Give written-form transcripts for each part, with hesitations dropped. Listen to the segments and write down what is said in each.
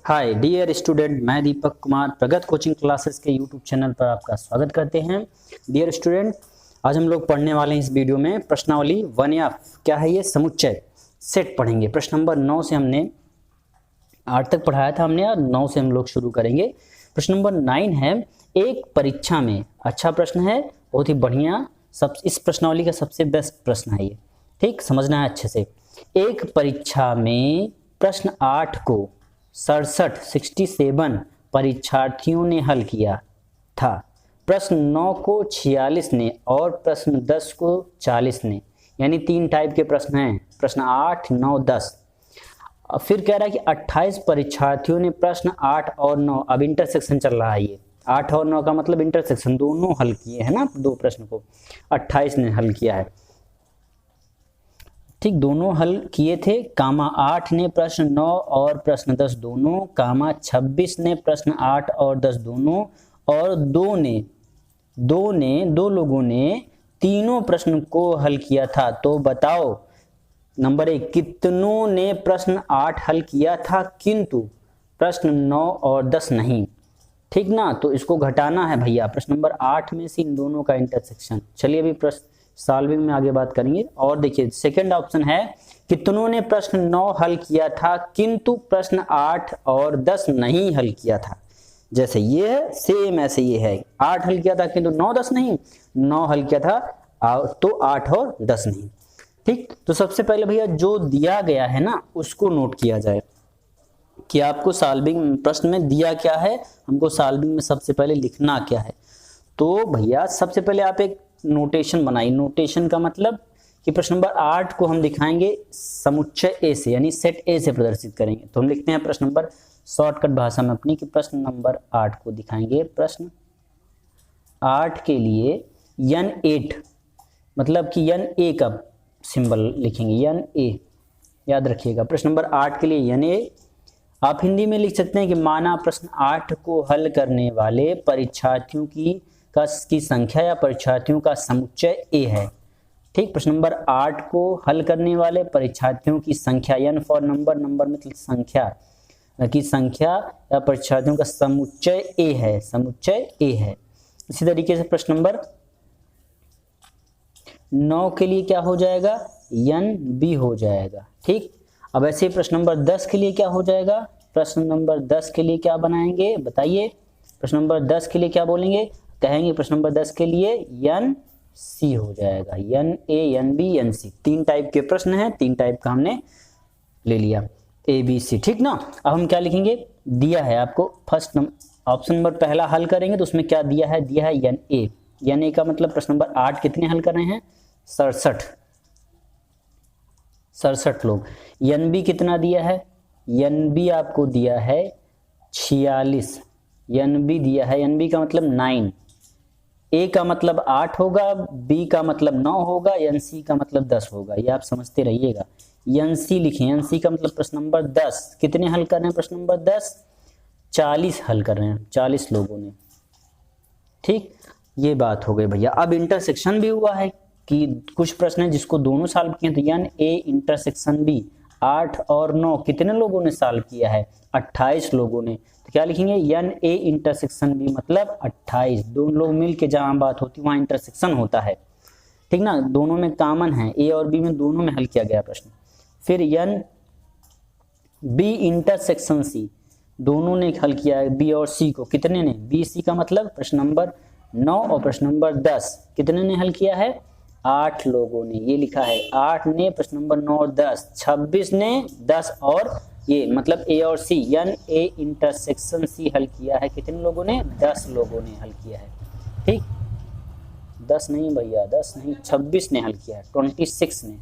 Hi dear student, मैं दीपक कुमार प्रगत coaching classes के यूट्यूब चैनल पर आपका स्वागत करते हैं। डियर स्टूडेंट, आज हम लोग पढ़ने वाले हैं इस वीडियो में प्रश्नावली 1F। क्या है ये? समुच्चय सेट पढ़ेंगे। प्रश्न नंबर 9 से हमने 8 तक पढ़ाया था हमने, और 9 से हम लोग शुरू करेंगे। प्रश्न नंबर 9 है, एक परीक्षा में। अच्छा प्रश्न है, बहुत ही बढ़िया। इस प्रश्नावली का सबसे बेस्ट प्रश्न है ये, ठीक, समझना है अच्छे से। एक परीक्षा में प्रश्न 8 को 67 परीक्षार्थियों ने हल किया था। प्रश्न 9 को 46 ने और प्रश्न 10 को 40 ने, यानी 3 टाइप के प्रश्न हैं, प्रश्न 8, 9, 10। फिर कह रहा है कि 28 परीक्षार्थियों ने प्रश्न 8 और 9, अब इंटरसेक्शन चल रहा है ये, 8 और 9 का मतलब इंटरसेक्शन, दोनों हल किए हैं ना, दो प्रश्न को 28 ने हल किया है, ठीक, दोनों हल किए थे। कामा 8 ने प्रश्न 9 और प्रश्न 10 दोनों, कामा 26 ने प्रश्न 8 और 10 दोनों, और दो लोगों ने तीनों प्रश्न को हल किया था। तो बताओ नंबर 1, कितनों ने प्रश्न 8 हल किया था किंतु प्रश्न 9 और 10 नहीं, ठीक ना। तो इसको घटाना है भैया, प्रश्न नंबर 8 में से इन दोनों का इंटरसेक्शन। चलिए अभी प्रश्न सॉल्विंग में आगे बात करेंगे। और देखिए सेकंड ऑप्शन है, कितनों ने प्रश्न 9 हल किया था किंतु प्रश्न 8 और 10 नहीं हल किया था। जैसे ये है सेम ऐसे ये है, 8 हल किया था किंतु 9 10 नहीं, 9 हल किया था तो 8 और 10 नहीं, ठीक। तो सबसे पहले भैया जो दिया गया है ना उसको नोट किया जाए कि आपको सॉल्विंग प्रश्न में दिया क्या है, हमको सॉल्विंग में सबसे पहले लिखना क्या है। तो भैया सबसे पहले आप एक नोटेशन बनाई। नोटेशन का मतलब कि प्रश्न नंबर 8 को हम दिखाएंगे समुच्चय ए से, यानी सेट ए से प्रदर्शित करेंगे। तो हम लिखते हैं प्रश्न नंबर, शॉर्टकट भाषा में अपनी, कि प्रश्न नंबर 8 को दिखाएंगे। प्रश्न 8 के लिए N8 मतलब कि NA का सिंबल लिखेंगे, NA, याद रखिएगा। प्रश्न नंबर 8 के लिए NA। आप हिंदी में लिख सकते हैं कि माना प्रश्न 8 को हल करने वाले परीक्षार्थियों की संख्या या परीक्षार्थियों का समुच्चय ए है, ठीक। प्रश्न नंबर 8 को हल करने वाले परीक्षार्थियों की संख्या, N फॉर नंबर, नंबर मतलब संख्या की संख्या या परीक्षार्थियों का समुच्चय ए है, समुच्चय ए है। इसी तरीके से प्रश्न नंबर 9 के लिए क्या हो जाएगा? NB हो जाएगा, ठीक। अब ऐसे प्रश्न नंबर 10 के लिए क्या हो जाएगा? प्रश्न नंबर 10 के लिए क्या बनाएंगे बताइए? प्रश्न नंबर 10 के लिए क्या बोलेंगे? कहेंगे प्रश्न नंबर 10 के लिए NC हो जाएगा, NA, NB, NC। 3 टाइप के प्रश्न हैं, 3 टाइप का हमने ले लिया, ABC, ठीक ना। अब हम क्या लिखेंगे? दिया है आपको फर्स्ट ऑप्शन नंबर पहला हल करेंगे तो उसमें क्या दिया है? दिया है NA। NA का मतलब प्रश्न नंबर 8 कितने हल कर रहे हैं? 67 लोग। NB कितना दिया है? NB आपको दिया है 46। NB दिया है, NB का मतलब 9। A का मतलब 8 होगा, B का मतलब 9 होगा, NC का मतलब 10 होगा। ये आप समझते रहिएगा। NC लिखें, NC का मतलब प्रश्न नंबर 10 कितने हल कर रहे हैं? प्रश्न नंबर 10 40 हल कर रहे हैं, 40 लोगों ने, ठीक। ये बात हो गई भैया। अब इंटरसेक्शन भी हुआ है कि कुछ प्रश्न है जिसको दोनों सॉल्व किए, तो NA इंटरसेक्शन B 8 और 9 कितने लोगों ने सॉल्व किया है? 28 लोगों ने। तो क्या लिखेंगे? NA इंटरसेक्शन B मतलब 28। दोनों लोग मिलके जहां बात होती है वहां इंटरसेक्शन होता है, ठीक ना। दोनों में कॉमन है, A और B में दोनों में हल किया गया प्रश्न। फिर NB इंटरसेक्शन C, दोनों ने हल किया है B और C को। कितने ने? BC का मतलब प्रश्न नंबर 9 और प्रश्न नंबर 10 कितने ने हल किया है? 8 लोगों ने। ये लिखा है 8 ने प्रश्न नंबर 9 और 10, 26 ने 10 और ये मतलब A और C, NA इंटरसेक्शन C हल किया है कितने लोगों ने? 10 लोगों ने हल किया है, ठीक। 10 नहीं भैया, 10 नहीं, 26 ने हल किया है, 26 ने,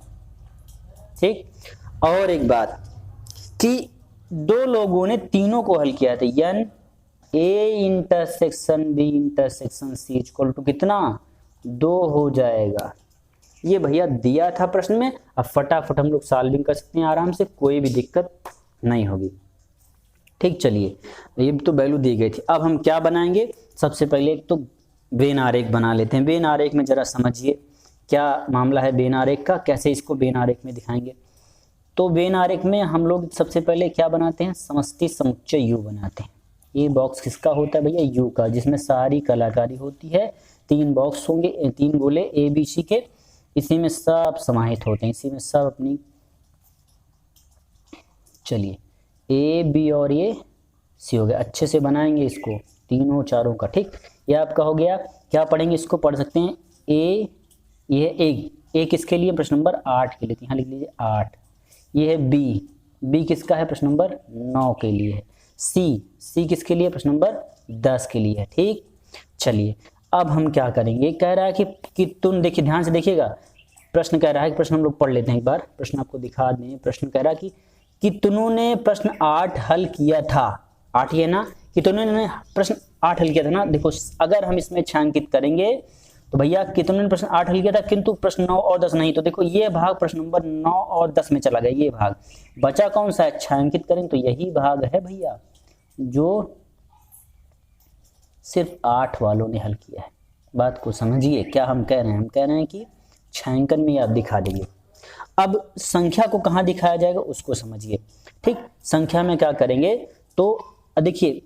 ठीक। और एक बात कि 2 लोगों ने तीनों को हल किया था, NA intersection B intersection C equal to कितना? 2 हो जाएगा। ये भैया दिया था प्रश्न में। अब फटाफट हम लोग सॉल्विंग कर सकते हैं आराम से, कोई भी दिक्कत नहीं होगी, ठीक। चलिए ये तो वैल्यू दी गई थी। अब हम क्या बनाएंगे? सबसे पहले एक तो वेन आरेख बना लेते हैं। वेन आरेख में जरा समझिए क्या मामला है वेन आरेख का, कैसे इसको वेन आरेख में दिखाएंगे। तो वेन आरेख में हम लोग सबसे पहले क्या बनाते हैं, समष्टि समुच्चय यू बनाते हैं। ये बॉक्स किसका होता है भैया, यू का, जिसमें सारी कलाकारी होती है। 3 बॉक्स होंगे, 3 गोले ए बी सी के, इसी में सब समाहित होते हैं, इसी में सब अपनी, चलिए ए बी और ये सी हो गया। अच्छे से बनाएंगे इसको तीनों चारों का, ठीक। ये आपका हो गया। क्या पढ़ेंगे, इसको पढ़ सकते हैं ए, ये ए किसके लिए, प्रश्न नंबर 8 के लिए, यहाँ लिख लीजिए 8। ये है बी किसका है, प्रश्न नंबर 9 के लिए है। सी किसके लिए, प्रश्न नंबर 10 के लिए है, ठीक। चलिए अब हम क्या करेंगे, कह रहा है कि तुम देखिए, ध्यान से देखिएगा, प्रश्न कह रहा है कि प्रश्न हम लोग पढ़ लेते हैं एक बार, प्रश्न आपको दिखा दें। प्रश्न कह रहा है कि तुमने प्रश्न 8 हल किया था, 8 ये ना, कि तुमने प्रश्न 8 हल किया था ना। देखो अगर हम इसमें छायांकित करेंगे तो भैया कि तुमने प्रश्न 8 हल किया था किंतु प्रश्न 9 और 10 नहीं, तो देखो ये भाग प्रश्न नंबर 9 और 10 में चला गया, ये भाग बचा कौन सा है, छायांकित करें तो यही भाग है भैया जो सिर्फ 8 वालों ने हल किया है। बात को समझिए, क्या हम कह रहे हैं, हम कह रहे हैं कि छायांकन में आप दिखा देंगे। अब संख्या को कहाँ दिखाया जाएगा उसको समझिए, ठीक। संख्या में क्या करेंगे, तो देखिए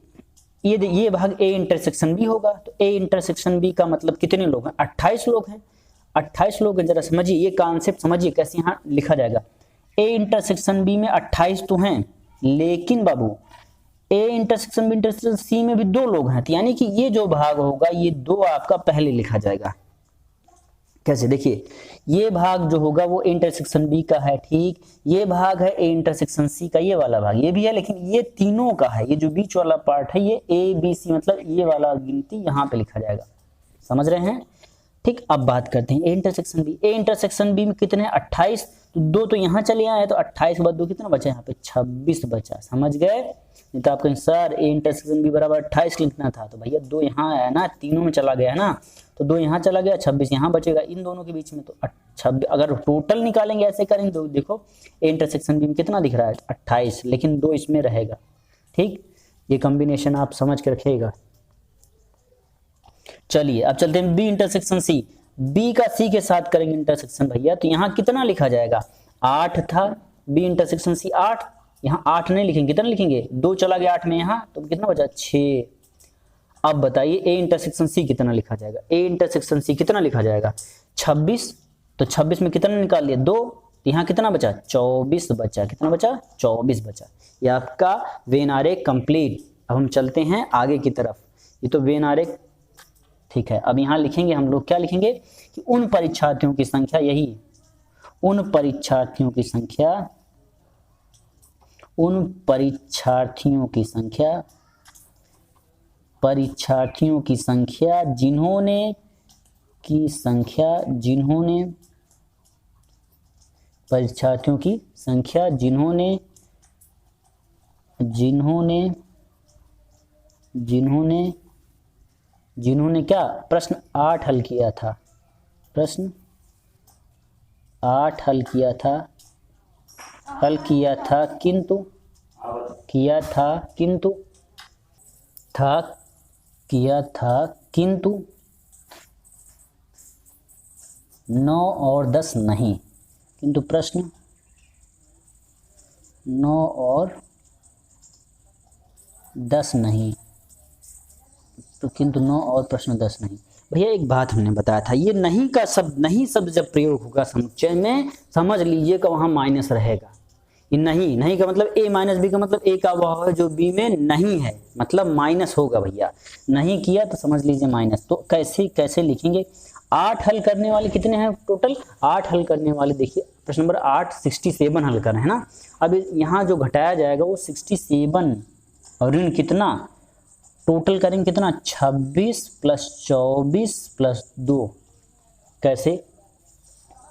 ये भाग ए इंटरसेक्शन बी होगा, तो ए इंटरसेक्शन बी का मतलब कितने लोग हैं, 28 लोग हैं। 28 लोग हैं, जरा समझिए ये कॉन्सेप्ट समझिए कैसे यहाँ लिखा जाएगा। ए इंटरसेक्शन बी में 28 तो हैं, लेकिन बाबू A intersection B intersection C में भी 2 लोग हैं, यानी कि ये जो भाग होगा ये 2 आपका पहले लिखा जाएगा। कैसे, देखिए ये भाग जो होगा वो इंटरसेक्शन बी का है, ठीक। ये भाग है ए इंटरसेक्शन सी का, ये वाला भाग ये भी है, लेकिन ये तीनों का है। ये जो बीच वाला पार्ट है ये ए बी सी, मतलब ये वाला गिनती यहाँ पे लिखा जाएगा, समझ रहे हैं, ठीक। अब बात करते हैं A intersection B. A intersection B में कितने, 28, तो 2 तो यहाँ चले आए, तो 28 के बाद 2 कितना बचा, यहाँ पे 26 बचा, समझ गए। नहीं तो आप कहें सर ए इंटरसेक्शन बी बराबर 28 लिखना था, तो भैया 2 यहाँ आया ना, तीनों में चला गया है ना, तो 2 यहाँ चला गया, 26 यहाँ बचेगा इन दोनों के बीच में, तो 26। अगर टोटल निकालेंगे ऐसे करेंगे तो देखो ए इंटरसेक्शन बी में कितना दिख रहा है, 28, लेकिन 2 इसमें रहेगा, ठीक। ये कॉम्बिनेशन आप समझ के रखिएगा। चलिए अब चलते हैं बी इंटरसेक्शन सी। बी का सी के साथ करेंगे इंटरसेक्शन भैया, तो यहाँ कितना लिखा जाएगा, 8 था, बी इंटरसेक्शन सी 8, यहाँ 8 नहीं लिखेंगे, कितना लिखेंगे, 2 चला गया 8 में, यहाँ तो कितना बचा, 6। अब बताइए ए इंटरसेक्शन सी कितना लिखा जाएगा, ए इंटरसेक्शन सी कितना लिखा जाएगा, 26, तो 26 में कितना निकाल लिया, 2, यहाँ कितना बचा, 24 बचा, कितना बचा, 24 बचा। ये आपका वेन आरेख कंप्लीट। अब हम चलते हैं आगे की तरफ, ये तो वेन आरेख, ठीक है। अब यहाँ लिखेंगे हम लोग, क्या लिखेंगे कि उन परीक्षार्थियों की संख्या, यही उन परीक्षार्थियों की संख्या, उन परीक्षार्थियों की संख्या, परीक्षार्थियों की संख्या जिन्होंने परीक्षार्थियों की संख्या जिन्होंने क्या प्रश्न 8 हल किया था, प्रश्न 8 हल किया था किंतु 9 और 10 नहीं, किंतु प्रश्न 9 और 10 नहीं, तो किंतु 9 और प्रश्न 10 नहीं। भैया एक बात हमने बताया था, ये नहीं का शब्द, नहीं शब्द जब प्रयोग होगा समुच्चय में, समझ लीजिएगा वहां माइनस रहेगा। ये नहीं का मतलब ए माइनस बी का मतलब ए का वह है जो बी में नहीं है, मतलब माइनस होगा भैया। नहीं किया तो समझ लीजिए माइनस। तो कैसे लिखेंगे, 8 हल करने वाले कितने हैं टोटल, 8 हल करने वाले, देखिए प्रश्न नंबर 8 67 हल कर रहे हैं ना। अब यहाँ जो घटाया जाएगा वो 67 और ऋण कितना, टोटल करेंगे कितना, 26 + 24 + 2, कैसे,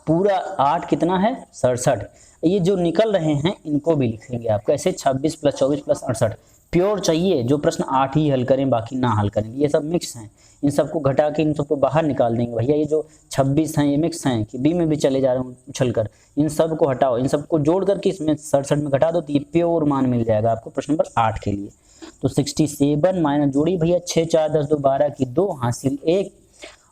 पूरा 8 कितना है 67। ये जो निकल रहे हैं इनको भी लिखेंगे आप कैसे, 26 + 24 + 68। प्योर चाहिए जो प्रश्न 8 ही हल करें बाकी ना हल करेंगे, ये सब मिक्स हैं, इन सबको घटा के इन सबको बाहर निकाल देंगे भैया। ये जो 26 हैं ये मिक्स हैं कि बी में भी चले जा रहे हैं उछल कर, इन सब को हटाओ, इन सबको जोड़ करके इसमें 67 में घटा दो तो ये प्योर मान मिल जाएगा आपको प्रश्न नंबर 8 के लिए। तो 67 माइनस जोड़ी भैया 6 4 10 2 12 की 2 हासिल 1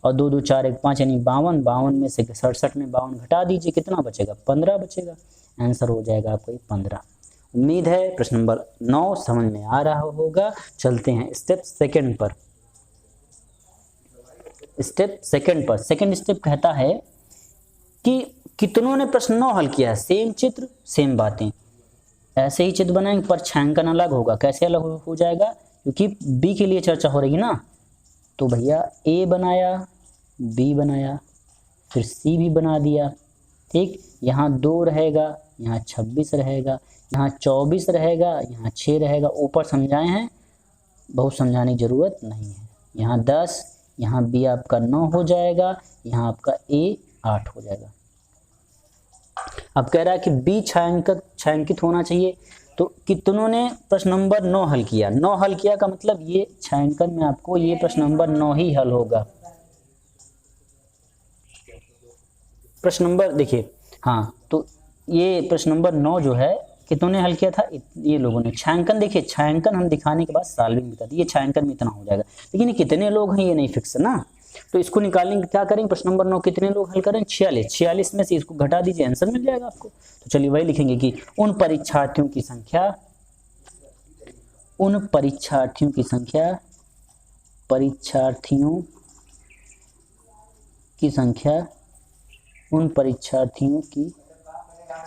और 2 2 4 1 5 यानी 52 में से 67 में 52 घटा दीजिए, कितना बचेगा 15 बचेगा। आंसर हो जाएगा आपका 15। उम्मीद है प्रश्न नंबर 9 समझ में आ रहा होगा। चलते हैं स्टेप सेकंड पर। स्टेप सेकंड पर सेकंड स्टेप कहता है कि कितनों ने प्रश्न 9 हल किया है। सेम चित्र सेम बातें, ऐसे ही चित्र बनाएंगे पर छायांकन अलग होगा। कैसे अलग हो जाएगा, क्योंकि बी के लिए चर्चा हो रही है ना। तो भैया ए बनाया, बी बनाया, फिर सी भी बना दिया। ठीक, यहाँ 2 रहेगा, यहाँ 26 रहेगा, यहाँ 24 रहेगा, यहाँ 6 रहेगा। ऊपर समझाए हैं, बहुत समझाने की जरूरत नहीं है। यहाँ 10, यहाँ बी आपका 9 हो जाएगा, यहाँ आपका ए 8 हो जाएगा। अब कह रहा है कि बी छायांकित होना चाहिए। तो कितनों ने प्रश्न नंबर 9 हल किया। 9 हल किया का मतलब ये छायांकन में आपको ये प्रश्न नंबर 9 ही हल होगा। प्रश्न नंबर देखिए, हाँ, तो ये प्रश्न नंबर 9 जो है कितनों ने हल किया था, ये लोगों ने। छायांकन देखिए, छायांकन हम दिखाने के बाद सॉल्विंग बता दी, ये छायांकन में इतना हो जाएगा, लेकिन ये कितने लोग हैं ये नहीं फिक्स ना। तो इसको निकालने के क्या करेंगे, प्रश्न नंबर 9 कितने लोग हल करें, 46 में से इसको घटा दीजिए, आंसर मिल जाएगा आपको। तो चलिए वही लिखेंगे कि उन परीक्षार्थियों की संख्या, उन परीक्षार्थियों की संख्या, परीक्षार्थियों की संख्या, उन परीक्षार्थियों की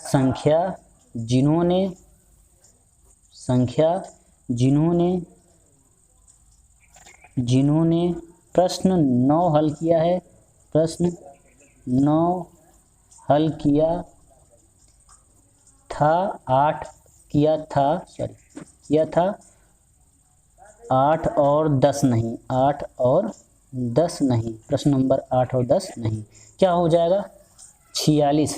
संख्या जिन्होंने प्रश्न 9 हल किया है, प्रश्न 9 हल किया था, 8 किया था 8 और 10 नहीं, 8 और 10 नहीं, प्रश्न नंबर 8 और 10 नहीं, क्या हो जाएगा 46।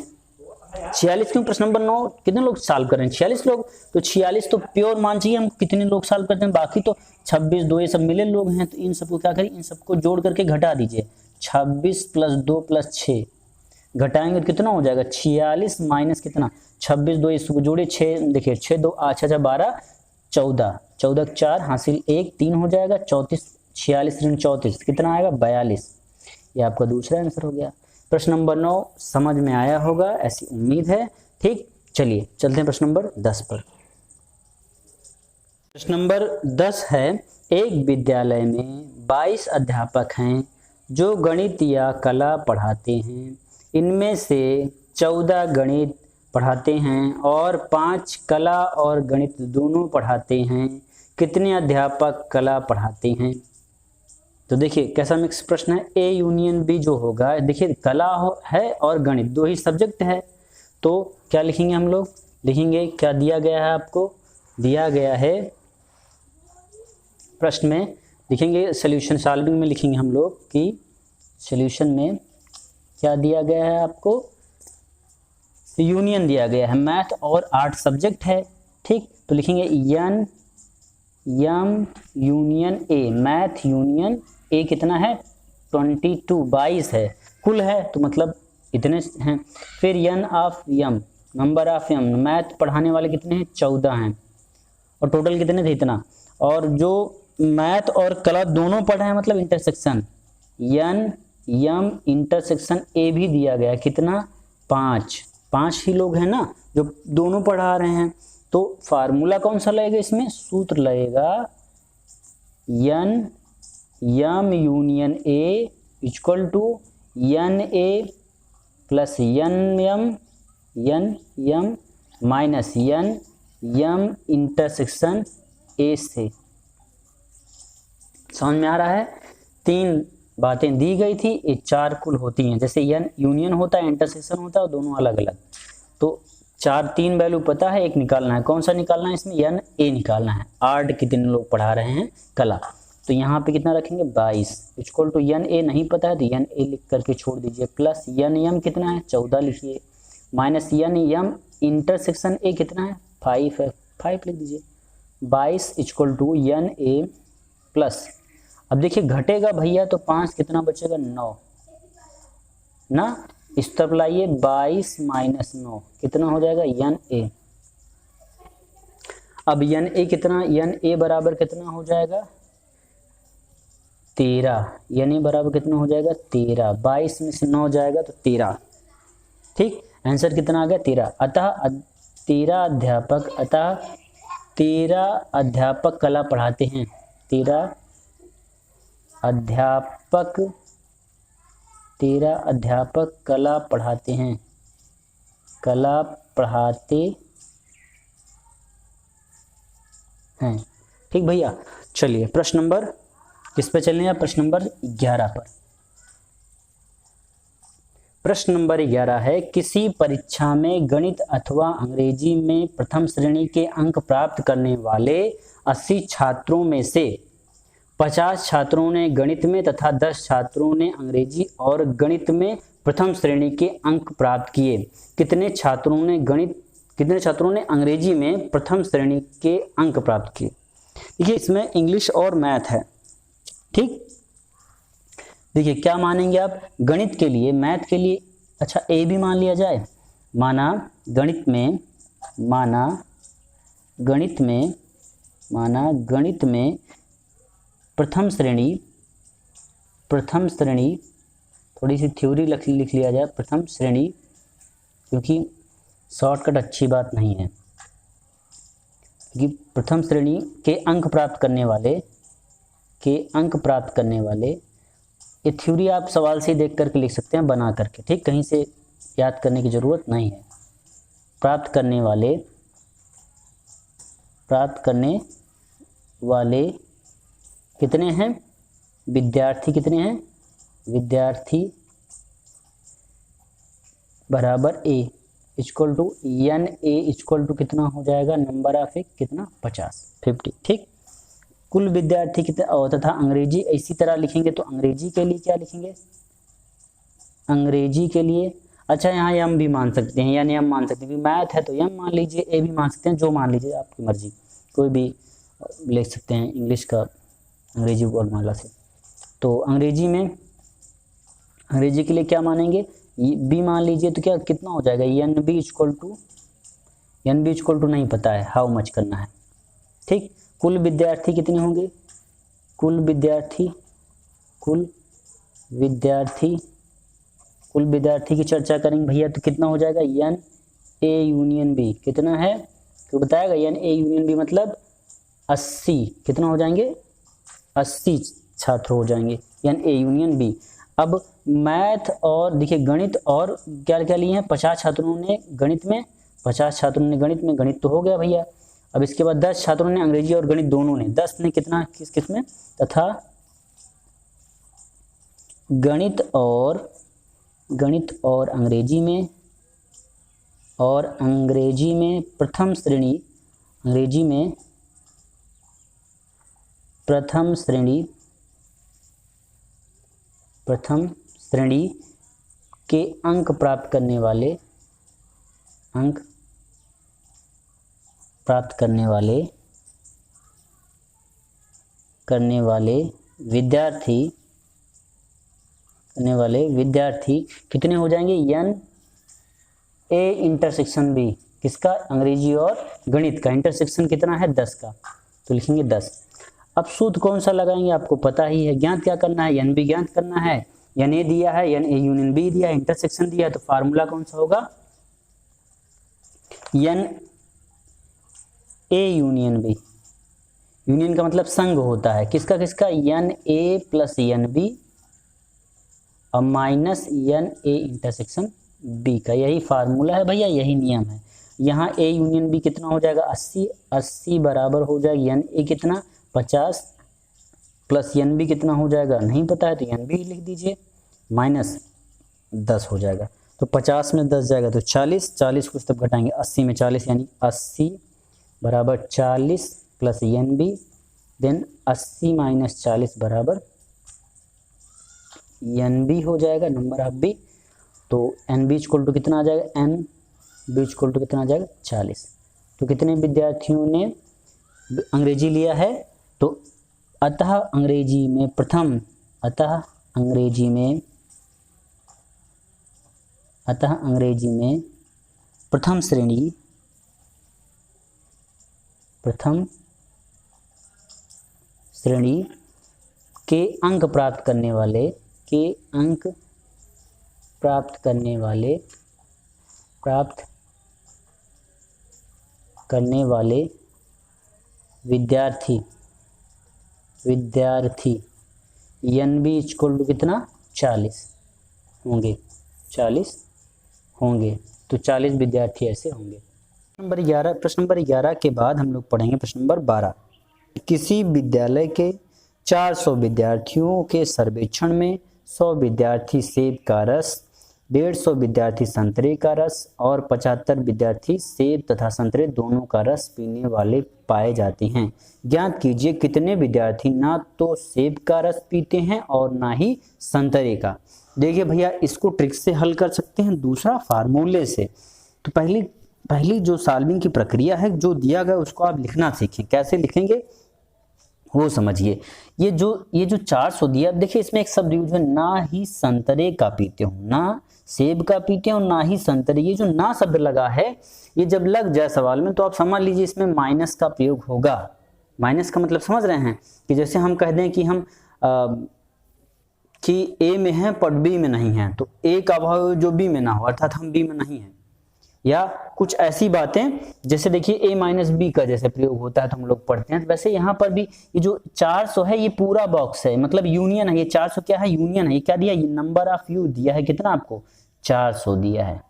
46 क्यों, प्रश्न नंबर 9 कितने लोग सॉल्व कर रहे हैं, 46 लोग। तो 46 तो प्योर मान चाहिए हम कितने लोग सॉल्व करते हैं, बाकी तो 26 2 ये सब मिले लोग हैं। तो इन सबको क्या करें, इन सबको जोड़ करके घटा दीजिए। 26 + 2 + 6 घटाएंगे कितना हो जाएगा 46 माइनस कितना 26 2 इसको जोड़े 6, देखिए 6 2 अच्छा 12 14 14 4 हासिल 1 3 हो जाएगा 34, 46 ऋण 34 कितना आएगा 42। ये आपका दूसरा आंसर हो गया। प्रश्न नंबर 9 समझ में आया होगा ऐसी उम्मीद है। ठीक, चलिए चलते हैं प्रश्न नंबर 10 पर। प्रश्न नंबर 10 है, एक विद्यालय में 22 अध्यापक हैं जो गणित या कला पढ़ाते हैं। इनमें से 14 गणित पढ़ाते हैं और 5 कला और गणित दोनों पढ़ाते हैं। कितने अध्यापक कला पढ़ाते हैं। तो देखिए कैसा मिक्स प्रश्न है, ए यूनियन बी जो होगा, देखिए कला है और गणित दो ही सब्जेक्ट है। तो क्या लिखेंगे हम लोग, लिखेंगे क्या दिया गया है आपको, दिया गया है प्रश्न में, लिखेंगे सॉल्यूशन सॉल्विंग में लिखेंगे हम लोग कि सॉल्यूशन में क्या दिया गया है आपको, यूनियन दिया गया है, मैथ और आर्ट सब्जेक्ट है। ठीक, तो लिखेंगे M union A, math union A कितना है 22 है, कुल है तो मतलब इतने हैं। फिर N of M, number of M, math पढ़ाने वाले कितने हैं 14 हैं और टोटल कितने थे इतना। और जो मैथ और कला दोनों पढ़े हैं मतलब intersection, N M intersection A भी दिया गया कितना 5 ही लोग हैं ना जो दोनों पढ़ा रहे हैं। तो फार्मूला कौन सा लगेगा इसमें, सूत्र लगेगा N M union A equal to N A plus N M minus N M intersection A से। समझ में आ रहा है, 3 बातें दी गई थी, ये 4 कुल होती हैं। जैसे एन यूनियन होता है, इंटरसेक्शन होता है और दोनों अलग अलग। तो 3 वैल्यू पता है, एक निकालना है, कौन सा निकालना है इसमें, एन ए निकालना है। आर्ट कितने लोग पढ़ा रहे हैं कला, तो यहाँ पे कितना रखेंगे 22 इक्वल टू एन ए नहीं पता है तो एन ए लिख करके छोड़ दीजिए, प्लस एन एम कितना है 14 लिखिए, minus N M intersection A कितना है 5 है, 5 लिख दीजिए, 22 equal to N A plus, अब देखिए घटेगा भैया तो 5 कितना बचेगा 9 ना, इस तरफ लाइए 22 माइनस 9 कितना हो जाएगा एन ए। अब एन ए कितना, एन ए बराबर कितना हो जाएगा 13, एन ए बराबर कितना हो जाएगा 13, 22 में से 9 जाएगा तो 13। ठीक, आंसर कितना आ गया 13। अतः 13 अध्यापक कला पढ़ाते हैं। 13 अध्यापक कला पढ़ाते हैं। कला पढ़ाते हैं। ठीक भैया, चलिए प्रश्न नंबर किस पे चलने हैं? प्रश्न नंबर 11 पर। प्रश्न नंबर 11 है, किसी परीक्षा में गणित अथवा अंग्रेजी में प्रथम श्रेणी के अंक प्राप्त करने वाले 80 छात्रों में से 50 छात्रों ने गणित में तथा 10 छात्रों ने अंग्रेजी और गणित में प्रथम श्रेणी के अंक प्राप्त किए। कितने छात्रों ने अंग्रेजी में प्रथम श्रेणी के अंक प्राप्त किए? देखिए इसमें इंग्लिश और मैथ है। ठीक, देखिए क्या मानेंगे आप? गणित के लिए, मैथ के लिए अच्छा ए भी मान लिया जाए। माना गणित में प्रथम श्रेणी थोड़ी सी थ्योरी लिख लिया जाए। प्रथम श्रेणी, क्योंकि शॉर्टकट अच्छी बात नहीं है, क्योंकि प्रथम श्रेणी के अंक प्राप्त करने वाले ये थ्योरी आप सवाल से देख करके लिख सकते हैं, बना करके। ठीक, कहीं से याद करने की ज़रूरत नहीं है। प्राप्त करने वाले कितने हैं? विद्यार्थी कितने हैं? विद्यार्थी बराबर A equal to N A equal to कितना हो जाएगा? नंबर ऑफ ए कितना? 50। ठीक, कुल विद्यार्थी कितने, और तथा अंग्रेजी इसी तरह लिखेंगे। तो अंग्रेजी के लिए क्या लिखेंगे? अंग्रेजी के लिए अच्छा यहाँ एम भी मान सकते हैं, यानी एम मान सकते हैं। मैथ है तो एम मान लीजिए, ए भी मान सकते हैं, जो मान लीजिए आपकी मर्जी, कोई भी लिख सकते हैं इंग्लिश का अंग्रेजी वर्णमाला से। तो अंग्रेजी के लिए क्या मानेंगे? बी मान लीजिए, तो क्या कितना हो जाएगा? एन बी इक्वल टू नहीं पता है, हाउ मच करना है। ठीक, कुल विद्यार्थी कितने होंगे? कुल विद्यार्थी की चर्चा करेंगे भैया, तो कितना हो जाएगा? एन ए यूनियन बी कितना है? तो बताएगा एन ए यूनियन बी मतलब 80। कितना हो जाएंगे? 80 छात्र हो जाएंगे, एन ए यूनियन बी। अब मैथ और देखिए गणित और क्या क्या लिए हैं? 50 छात्रों ने गणित में, गणित तो हो गया भैया। अब इसके बाद 10 छात्रों ने अंग्रेजी और गणित दोनों ने, 10 ने कितना किस में? तथा गणित और अंग्रेजी में प्रथम श्रेणी के अंक प्राप्त करने वाले विद्यार्थी कितने हो जाएंगे? एन ए इंटरसेक्शन बी, किसका? अंग्रेजी और गणित का इंटरसेक्शन कितना है? 10 का, तो लिखेंगे 10। अब सूत्र कौन सा लगाएंगे? आपको पता ही है, ज्ञात क्या करना है? एन बी ज्ञात करना है। एन ए दिया है, एन ए यूनियन बी दिया है, इंटरसेक्शन दिया है, तो फार्मूला कौन सा होगा? N A union B. Union का मतलब संग होता है, किसका? N A plus N B और minus N A intersection B का। यही फार्मूला है भैया, यही नियम है। यहाँ ए यूनियन बी कितना हो जाएगा? 80 बराबर हो जाएगा एन ए कितना? 50 प्लस एन बी कितना हो जाएगा? नहीं पता है तो एन बी लिख दीजिए, माइनस 10 हो जाएगा। तो 50 में 10 जाएगा तो 40 कुछ तब घटाएंगे, 80 में 40 यानी 80 बराबर 40 plus N B, then 80 minus 40 बराबर एन बी हो जाएगा, नंबर ऑफ बी। तो एन बी इक्वल टू कितना आ जाएगा? एन बी इक्वल टू कितना आ जाएगा? 40। तो कितने विद्यार्थियों ने अंग्रेजी लिया है? तो अतः अंग्रेजी में प्रथम श्रेणी के अंक प्राप्त करने वाले प्राप्त करने वाले विद्यार्थी एन बी इक्वल टू कितना 40 होंगे, 40 होंगे। तो 40 विद्यार्थी ऐसे होंगे। प्रश्न नंबर 11 के बाद हम लोग पढ़ेंगे प्रश्न नंबर 12। किसी विद्यालय के 400 विद्यार्थियों के सर्वेक्षण में 100 विद्यार्थी सेब का रस, 150 विद्यार्थी संतरे का रस और 75 विद्यार्थी सेब तथा संतरे दोनों का रस पीने वाले पाए जाते हैं। ज्ञात कीजिए कितने विद्यार्थी ना तो सेब का रस पीते हैं और ना ही संतरे का। देखिए भैया, इसको ट्रिक से हल कर सकते हैं, दूसरा फार्मूले से। तो पहली जो सॉल्विंग की प्रक्रिया है, जो दिया गया उसको आप लिखना सीखें। कैसे लिखेंगे वो समझिए। ये जो 400 दिया, देखिए इसमें एक शब्द यूज है, ना ही संतरे का पीते हो, ना सेब का पीते हो ना ही संतरे। ये जो ना शब्द लगा है, ये जब लग जाए सवाल में तो आप समझ लीजिए इसमें माइनस का प्रयोग होगा। माइनस का मतलब समझ रहे हैं कि जैसे हम कह दें कि हम कि ए में है पर बी में नहीं है, तो ए का अभाव जो बी में ना हो, अर्थात हम बी में नहीं है। या कुछ ऐसी बातें जैसे देखिए ए माइनस बी का जैसे प्रयोग होता है तो हम लोग पढ़ते हैं। तो वैसे यहाँ पर भी ये जो 400 है ये पूरा बॉक्स है, मतलब यूनियन है। ये 400 क्या है? यूनियन है। ये क्या दिया? ये नंबर ऑफ यू दिया है। कितना आपको? 400 दिया है।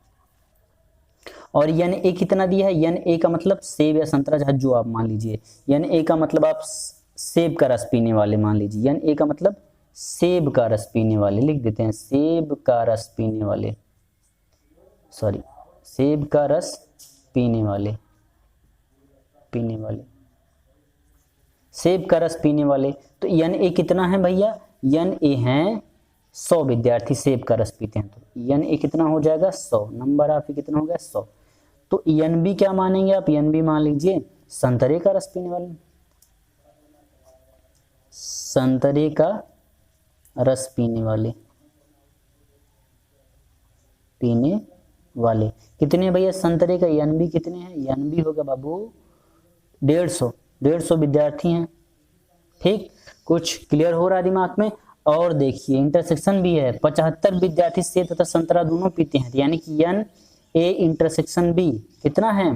और एन ए कितना दिया है? एन ए का मतलब सेब या संतरा जो आप मान लीजिए। एन ए का मतलब आप सेब का रस पीने वाले मान लीजिए। एन ए का मतलब सेब का रस पीने वाले लिख देते हैं, सेब का रस पीने वाले, सॉरी सेब का रस पीने वाले, सेब का रस पीने वाले। तो एन ए कितना है भैया? एन ए हैं 100 विद्यार्थी सेब का रस पीते हैं, तो एन ए कितना हो जाएगा? 100। नंबर ऑफ कितना हो गया? 100। तो एन बी क्या मानेंगे आप? एन बी मान लीजिए संतरे का रस पीने वाले, संतरे का रस पीने वाले कितने भैया? संतरे का एन बी कितने हैं? एन बी होगा बाबू 150 विद्यार्थी हैं। ठीक, कुछ क्लियर हो रहा है दिमाग में? और देखिए इंटरसेक्शन भी है, 75 विद्यार्थी सेब तथा संतरा दोनों पीते हैं, यानी कि एन ए इंटरसेक्शन बी कितना है?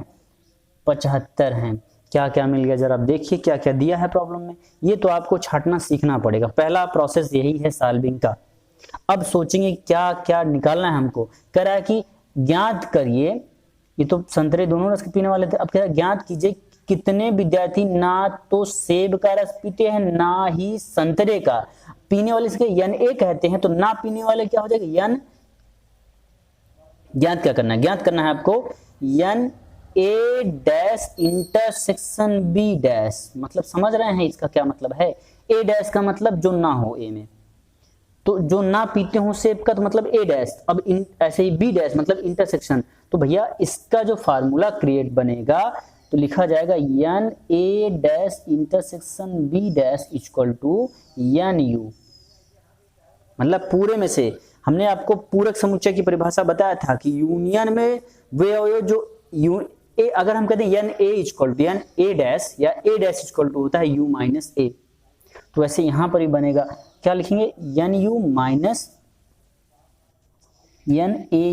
75 हैं। क्या क्या मिल गया जरा आप देखिए, क्या क्या दिया है प्रॉब्लम में। ये तो आपको छांटना सीखना पड़ेगा, पहला प्रोसेस यही है सॉल्विंग का। अब सोचेंगे क्या क्या निकालना है हमको। कह रहा है कि ज्ञात करिए, ये तो संतरे दोनों रस के पीने वाले थे। अब कह रहा है ज्ञात कीजिए कितने विद्यार्थी ना तो सेब का रस पीते हैं ना ही संतरे का। पीने वाले इसके एन ए कहते हैं, तो ना पीने वाले क्या हो जाएगा? एन। ज्ञात क्या करना है? ज्ञात करना है आपको N A dash intersection B dash. मतलब समझ रहे हैं इसका क्या मतलब है? ए डैश का मतलब जो ना हो ए में, तो जो ना पीते हो सेब का तो मतलब ए डैश। अब ऐसे ही बी डैश मतलब इंटरसेक्शन। तो भैया इसका जो फार्मूला क्रिएट बनेगा तो लिखा जाएगा N A dash intersection B dash equal to N U. मतलब पूरे में से हमने आपको पूरक समुच्चय की परिभाषा बताया था कि यूनियन में वे अवयव जो ए, अगर हम कहते हैं N A equal to N A dash या ए डैश इक्वल टू होता है यू माइनस ए, तो वैसे यहां पर भी बनेगा। क्या लिखेंगे? N U minus N A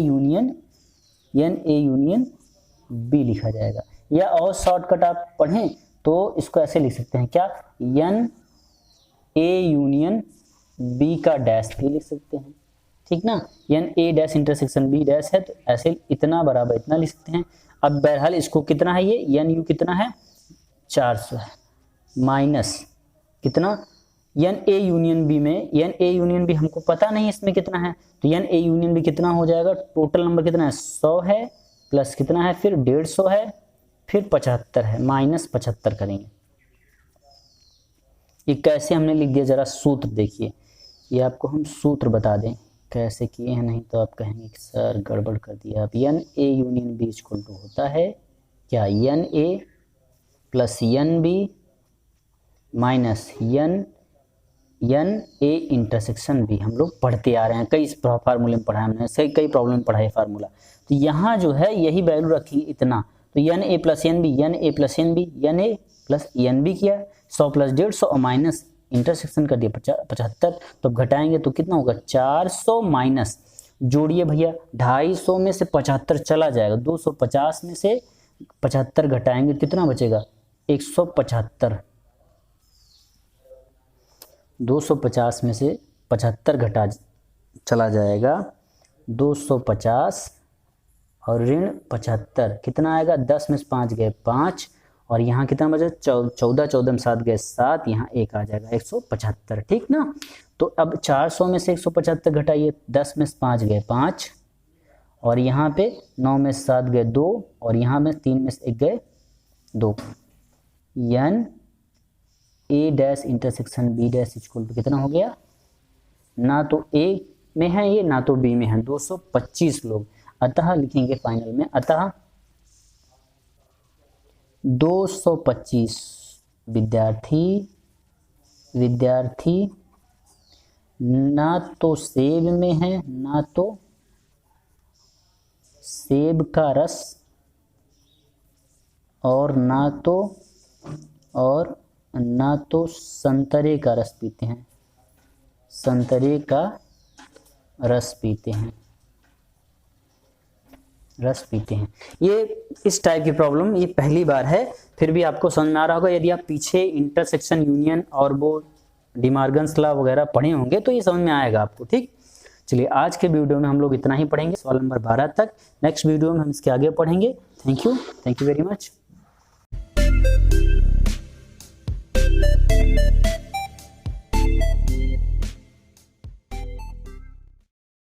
union B लिखा जाएगा। या और शॉर्टकट आप पढ़ें तो इसको ऐसे लिख सकते हैं, क्या? एन ए यूनियन बी का डैश भी लिख सकते हैं, ठीक ना। N A dash intersection B dash है तो ऐसे इतना बराबर इतना लिख सकते हैं। अब बहरहाल इसको कितना है, ये एन यू कितना है? 400 है, माइनस कितना? एन ए यूनियन बी में, एन ए यूनियन बी हमको पता नहीं इसमें कितना है, तो एन ए यूनियन बी कितना हो जाएगा? टोटल नंबर कितना है? 100 है, प्लस कितना है? फिर 150 है, फिर 75 है, माइनस 75 करेंगे। ये कैसे हमने लिख दिया जरा सूत्र देखिए। ये आपको हम सूत्र बता दें कैसे किए हैं, नहीं तो आप कहेंगे कि सर गड़बड़ कर दिया। अब N A union B equal to होता है क्या? N A plus N B minus N A intersection B. हम लोग पढ़ते आ रहे हैं, कई फार्मूले में पढ़ा हमने, कई प्रॉब्लम में पढ़ा है फार्मूला। तो यहाँ जो है यही वैल्यू रखी इतना, तो N A plus N B, N A plus N B, N A plus N B किया, 100 प्लस 150 और माइनस इंटरसेक्शन कर दिया 75। तो अब घटाएंगे तो कितना होगा? 400 माइनस जोड़िए भैया, 250 में से 75 चला जाएगा, 250 में से 75 घटाएंगे कितना बचेगा, 175। 250 में से 75 घटा चला जाएगा, 250 और ऋण 75 कितना आएगा, 10 में से 5 गए 5, और यहाँ कितना बचा, 14, 14 में 7 गए 7, यहाँ 1 आ जाएगा 175, ठीक ना। तो अब 400 में से 175 घटाइए, 10 में से 5 गए 5, और यहाँ पे 9 में से 7 गए 2, और यहाँ में 3 में से 1 गए 2। N A dash intersection B dash equal to कितना हो गया, ना तो ए में है ये ना तो बी में है, 225 लोग। अतः लिखेंगे फाइनल में, अतः 225 विद्यार्थी ना तो सेब में है, ना तो सेब का रस, और ना तो संतरे का रस पीते हैं, संतरे का रस पीते हैं। ये इस टाइप की प्रॉब्लम ये पहली बार है, फिर भी आपको समझ में आ रहा होगा। यदि आप पीछे इंटरसेक्शन यूनियन और वो डिमार्गन्स लॉ वगैरह पढ़े होंगे तो ये समझ में आएगा आपको, ठीक। चलिए आज के वीडियो में हम लोग इतना ही पढ़ेंगे, सवाल नंबर 12 तक। नेक्स्ट वीडियो में हम इसके आगे पढ़ेंगे। Thank you very much.